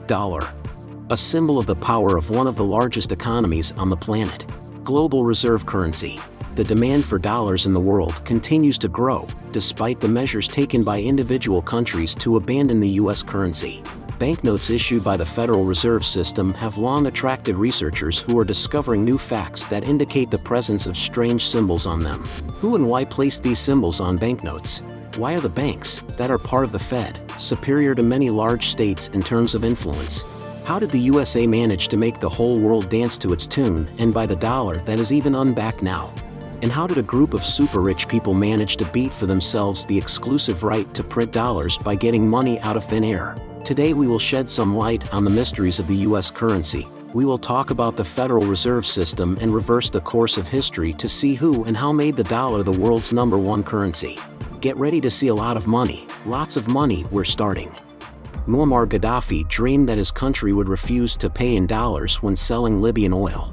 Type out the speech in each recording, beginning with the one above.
Dollar. A symbol of the power of one of the largest economies on the planet. Global reserve currency. The demand for dollars in the world continues to grow, despite the measures taken by individual countries to abandon the US currency. Banknotes issued by the Federal Reserve System have long attracted researchers who are discovering new facts that indicate the presence of strange symbols on them. Who and why placed these symbols on banknotes? Why are the banks, that are part of the Fed, superior to many large states in terms of influence? How did the USA manage to make the whole world dance to its tune and buy the dollar that is even unbacked now? And how did a group of super-rich people manage to beat for themselves the exclusive right to print dollars by getting money out of thin air? Today we will shed some light on the mysteries of the US currency. We will talk about the Federal Reserve System and reverse the course of history to see who and how made the dollar the world's #1 currency. Get ready to see a lot of money, lots of money. We're starting. Muammar Gaddafi dreamed that his country would refuse to pay in dollars when selling Libyan oil.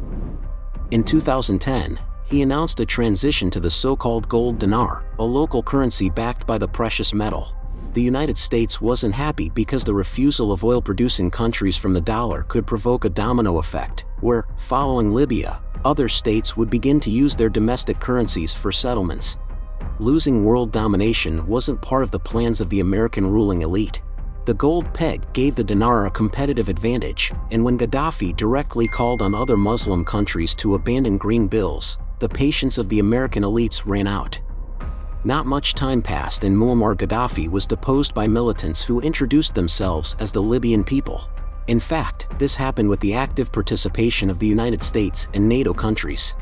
In 2010, he announced a transition to the so-called gold dinar, a local currency backed by the precious metal. The United States wasn't happy because the refusal of oil-producing countries from the dollar could provoke a domino effect, where, following Libya, other states would begin to use their domestic currencies for settlements. Losing world domination wasn't part of the plans of the American ruling elite. The gold peg gave the dinar a competitive advantage, and when Gaddafi directly called on other Muslim countries to abandon green bills, the patience of the American elites ran out. Not much time passed and Muammar Gaddafi was deposed by militants who introduced themselves as the Libyan people. In fact, this happened with the active participation of the United States and NATO countries.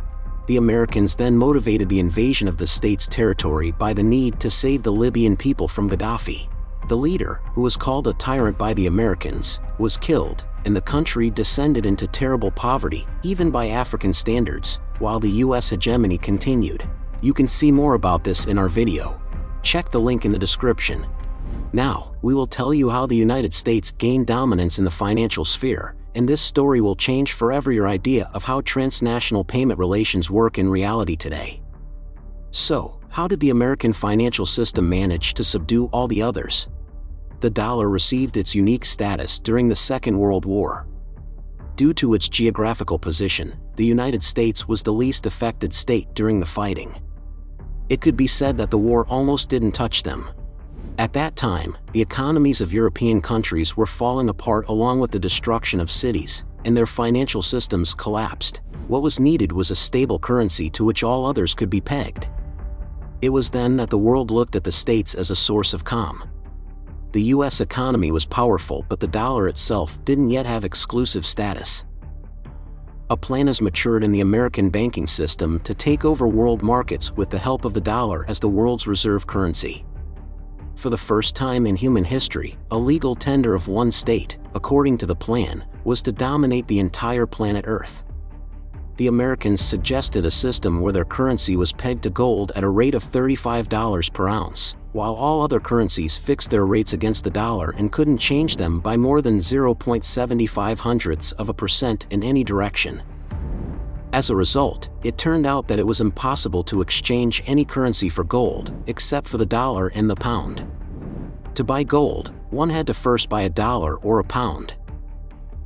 The Americans then motivated the invasion of the state's territory by the need to save the Libyan people from Gaddafi. The leader, who was called a tyrant by the Americans, was killed, and the country descended into terrible poverty, even by African standards, while the US hegemony continued. You can see more about this in our video. Check the link in the description. Now, we will tell you how the United States gained dominance in the financial sphere, and this story will change forever your idea of how transnational payment relations work in reality today. So, how did the American financial system manage to subdue all the others? The dollar received its unique status during the Second World War. Due to its geographical position, the United States was the least affected state during the fighting. It could be said that the war almost didn't touch them. At that time, the economies of European countries were falling apart along with the destruction of cities, and their financial systems collapsed. What was needed was a stable currency to which all others could be pegged. It was then that the world looked at the states as a source of calm. The US economy was powerful, but the dollar itself didn't yet have exclusive status. A plan has matured in the American banking system to take over world markets with the help of the dollar as the world's reserve currency. For the first time in human history, a legal tender of one state, according to the plan, was to dominate the entire planet Earth. The Americans suggested a system where their currency was pegged to gold at a rate of $35 per ounce, while all other currencies fixed their rates against the dollar and couldn't change them by more than 0.75% in any direction. As a result, it turned out that it was impossible to exchange any currency for gold, except for the dollar and the pound. To buy gold, one had to first buy a dollar or a pound.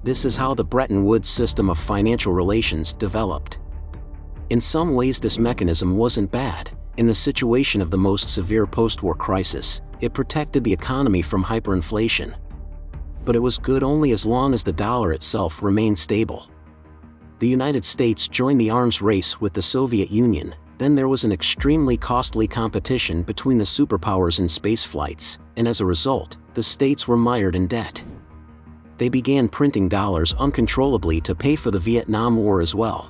This is how the Bretton Woods system of financial relations developed. In some ways this mechanism wasn't bad. In the situation of the most severe post-war crisis, it protected the economy from hyperinflation. But it was good only as long as the dollar itself remained stable. The United States joined the arms race with the Soviet Union, then there was an extremely costly competition between the superpowers in space flights, and as a result, the states were mired in debt. They began printing dollars uncontrollably to pay for the Vietnam War as well.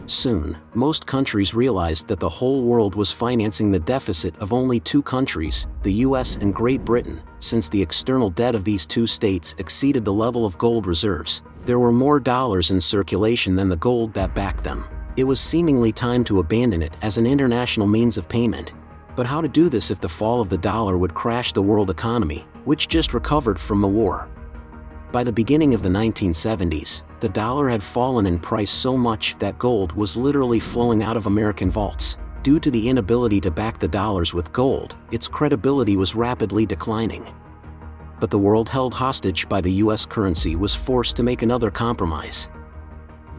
Soon, most countries realized that the whole world was financing the deficit of only two countries, the US and Great Britain. Since the external debt of these two states exceeded the level of gold reserves, there were more dollars in circulation than the gold that backed them. It was seemingly time to abandon it as an international means of payment. But how to do this if the fall of the dollar would crash the world economy, which just recovered from the war? By the beginning of the 1970s, the dollar had fallen in price so much that gold was literally flowing out of American vaults. Due to the inability to back the dollars with gold, its credibility was rapidly declining. But the world held hostage by the US currency was forced to make another compromise.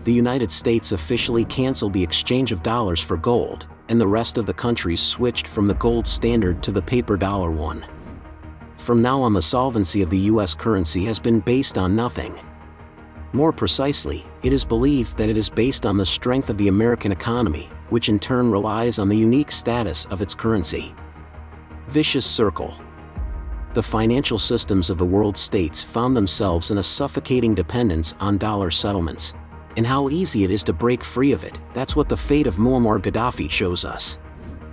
The United States officially canceled the exchange of dollars for gold, and the rest of the countries switched from the gold standard to the paper dollar one. From now on, the solvency of the US currency has been based on nothing. More precisely, it is believed that it is based on the strength of the American economy, which in turn relies on the unique status of its currency. Vicious circle. The financial systems of the world states found themselves in a suffocating dependence on dollar settlements. And how easy it is to break free of it, that's what the fate of Muammar Gaddafi shows us.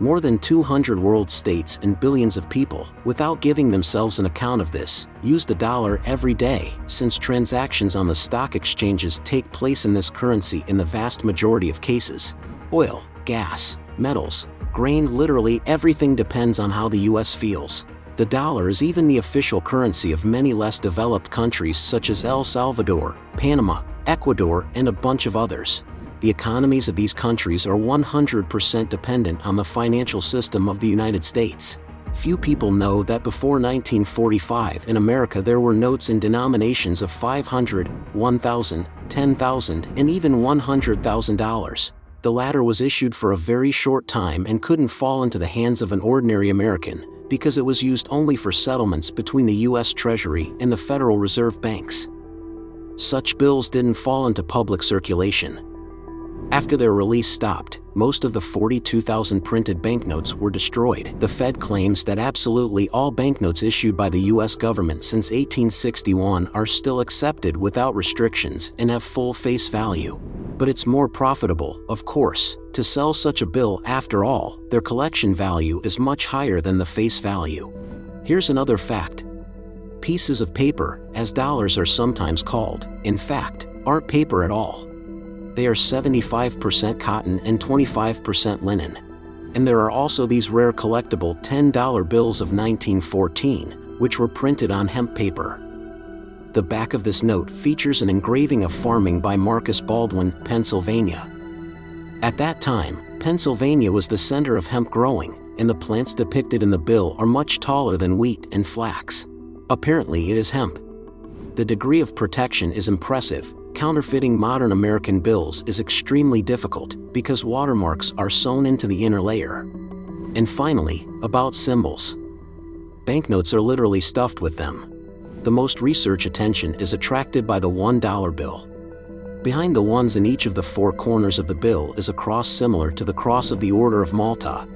More than 200 world states and billions of people, without giving themselves an account of this, use the dollar every day, since transactions on the stock exchanges take place in this currency in the vast majority of cases. Oil, gas, metals, grain, literally everything depends on how the US feels. The dollar is even the official currency of many less developed countries such as El Salvador, Panama, Ecuador, and a bunch of others. The economies of these countries are 100% dependent on the financial system of the United States. Few people know that before 1945 in America there were notes in denominations of $500, $1,000, $10,000, and even $100,000. The latter was issued for a very short time and couldn't fall into the hands of an ordinary American, because it was used only for settlements between the US Treasury and the Federal Reserve banks. Such bills didn't fall into public circulation. After their release stopped, most of the 42,000 printed banknotes were destroyed. The Fed claims that absolutely all banknotes issued by the US government since 1861 are still accepted without restrictions and have full face value. But it's more profitable, of course, to sell such a bill. After all, their collection value is much higher than the face value. Here's another fact. Pieces of paper, as dollars are sometimes called, in fact, aren't paper at all. They are 75% cotton and 25% linen. And there are also these rare collectible $10 bills of 1914, which were printed on hemp paper. The back of this note features an engraving of farming by Marcus Baldwin, Pennsylvania. At that time, Pennsylvania was the center of hemp growing, and the plants depicted in the bill are much taller than wheat and flax. Apparently it is hemp. The degree of protection is impressive. Counterfeiting modern American bills is extremely difficult because watermarks are sewn into the inner layer. And finally, about symbols. Banknotes are literally stuffed with them. The most research attention is attracted by the $1 bill. Behind the ones in each of the four corners of the bill is a cross similar to the cross of the Order of Malta.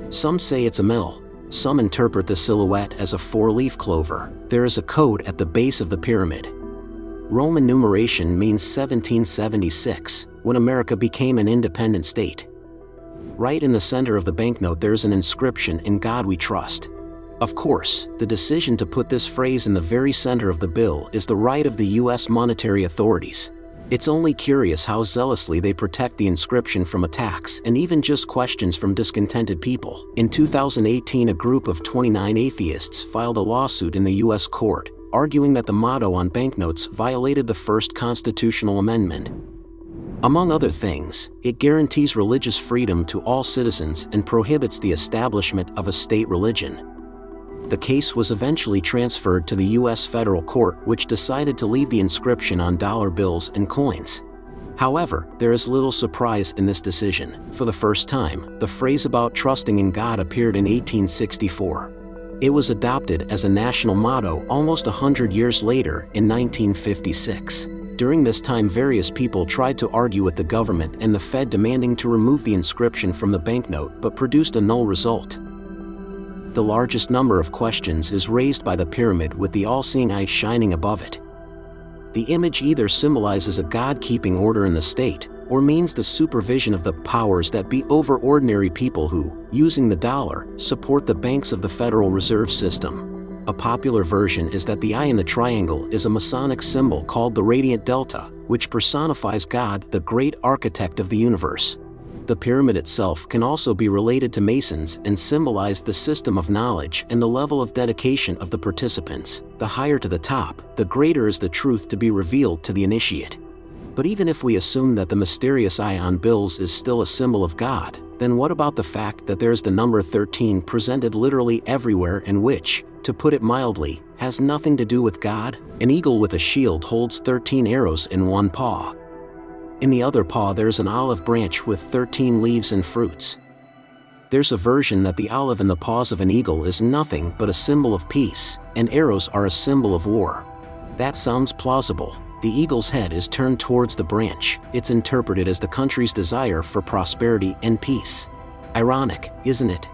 Some say it's a mill. Some interpret the silhouette as a four-leaf clover. There is a code at the base of the pyramid. Roman numeration means 1776, when America became an independent state. Right in the center of the banknote there is an inscription, "In God We Trust." Of course, the decision to put this phrase in the very center of the bill is the right of the US monetary authorities. It's only curious how zealously they protect the inscription from attacks and even just questions from discontented people. In 2018, a group of 29 atheists filed a lawsuit in the US court, arguing that the motto on banknotes violated the First Constitutional Amendment. Among other things, it guarantees religious freedom to all citizens and prohibits the establishment of a state religion. The case was eventually transferred to the US federal court, which decided to leave the inscription on dollar bills and coins. However, there is little surprise in this decision. For the first time, the phrase about trusting in God appeared in 1864. It was adopted as a national motto almost 100 years later, in 1956. During this time, various people tried to argue with the government and the Fed, demanding to remove the inscription from the banknote, but produced a null result. The largest number of questions is raised by the pyramid with the all-seeing eye shining above it. The image either symbolizes a God-keeping order in the state, or means the supervision of the powers that be over ordinary people who, using the dollar, support the banks of the Federal Reserve System. A popular version is that the eye in the triangle is a Masonic symbol called the Radiant Delta, which personifies God, the great architect of the universe. The pyramid itself can also be related to Masons and symbolize the system of knowledge and the level of dedication of the participants. The higher to the top, the greater is the truth to be revealed to the initiate. But even if we assume that the mysterious eye on bills is still a symbol of God, then what about the fact that there is the number 13 presented literally everywhere, and which, to put it mildly, has nothing to do with God. An eagle with a shield holds 13 arrows in one paw. In the other paw there's an olive branch with 13 leaves and fruits. There's a version that the olive in the paws of an eagle is nothing but a symbol of peace, and arrows are a symbol of war. That sounds plausible. The eagle's head is turned towards the branch. It's interpreted as the country's desire for prosperity and peace. Ironic, isn't it?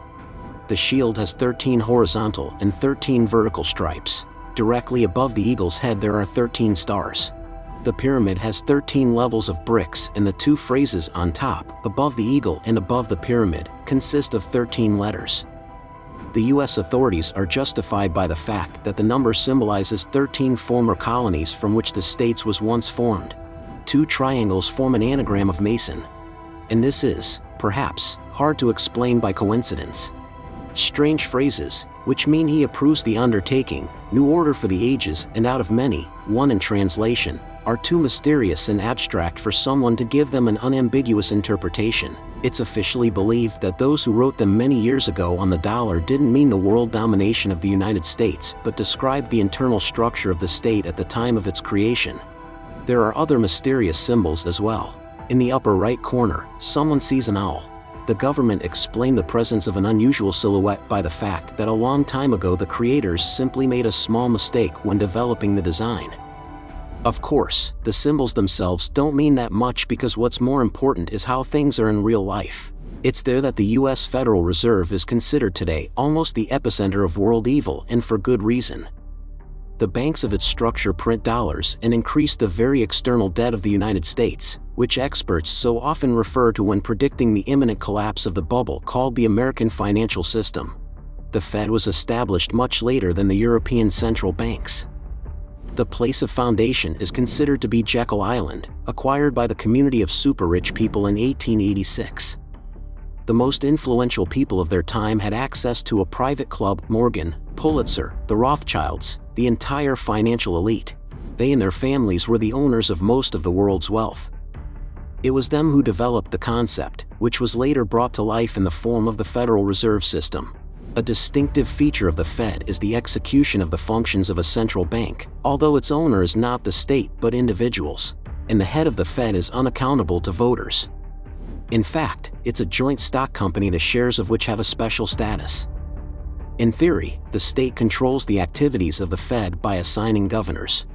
The shield has 13 horizontal and 13 vertical stripes. Directly above the eagle's head there are 13 stars. The pyramid has 13 levels of bricks, and the two phrases on top, above the eagle and above the pyramid, consist of 13 letters. The US authorities are justified by the fact that the number symbolizes 13 former colonies from which the states was once formed. Two triangles form an anagram of Mason. And this is, perhaps, hard to explain by coincidence. Strange phrases, which mean he approves the undertaking, new order for the ages, and out of many, one in translation, are too mysterious and abstract for someone to give them an unambiguous interpretation. It's officially believed that those who wrote them many years ago on the dollar didn't mean the world domination of the United States, but described the internal structure of the state at the time of its creation. There are other mysterious symbols as well. In the upper right corner, someone sees an owl. The government explained the presence of an unusual silhouette by the fact that a long time ago the creators simply made a small mistake when developing the design. Of course, the symbols themselves don't mean that much because what's more important is how things are in real life. It's there that the US Federal Reserve is considered today almost the epicenter of world evil, and for good reason. The banks of its structure print dollars and increase the very external debt of the United States, which experts so often refer to when predicting the imminent collapse of the bubble called the American financial system. The Fed was established much later than the European central banks. The place of foundation is considered to be Jekyll Island, acquired by the community of super-rich people in 1886. The most influential people of their time had access to a private club. Morgan, Pulitzer, the Rothschilds, the entire financial elite. They and their families were the owners of most of the world's wealth. It was them who developed the concept, which was later brought to life in the form of the Federal Reserve System. A distinctive feature of the Fed is the execution of the functions of a central bank, although its owner is not the state but individuals, and the head of the Fed is unaccountable to voters. In fact, it's a joint stock company, the shares of which have a special status. In theory, the state controls the activities of the Fed by assigning governors.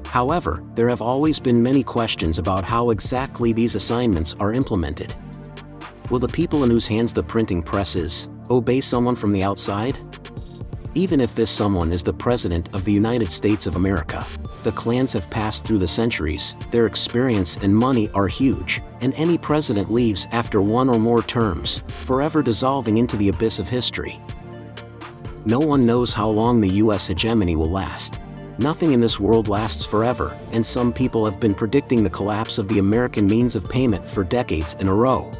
However, there have always been many questions about how exactly these assignments are implemented. Will the people in whose hands the printing press is obey someone from the outside? Even if this someone is the President of the United States of America. The clans have passed through the centuries, their experience and money are huge, and any president leaves after one or more terms, forever dissolving into the abyss of history. No one knows how long the US hegemony will last. Nothing in this world lasts forever, and some people have been predicting the collapse of the American means of payment for decades in a row.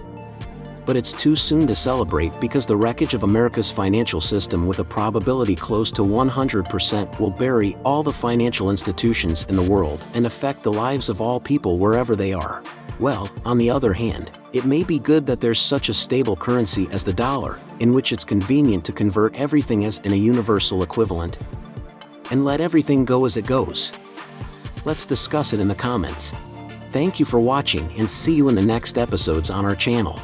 But it's too soon to celebrate because the wreckage of America's financial system, with a probability close to 100%, will bury all the financial institutions in the world and affect the lives of all people wherever they are. Well, on the other hand, it may be good that there's such a stable currency as the dollar, in which it's convenient to convert everything as in a universal equivalent. And let everything go as it goes. Let's discuss it in the comments. Thank you for watching, and see you in the next episodes on our channel.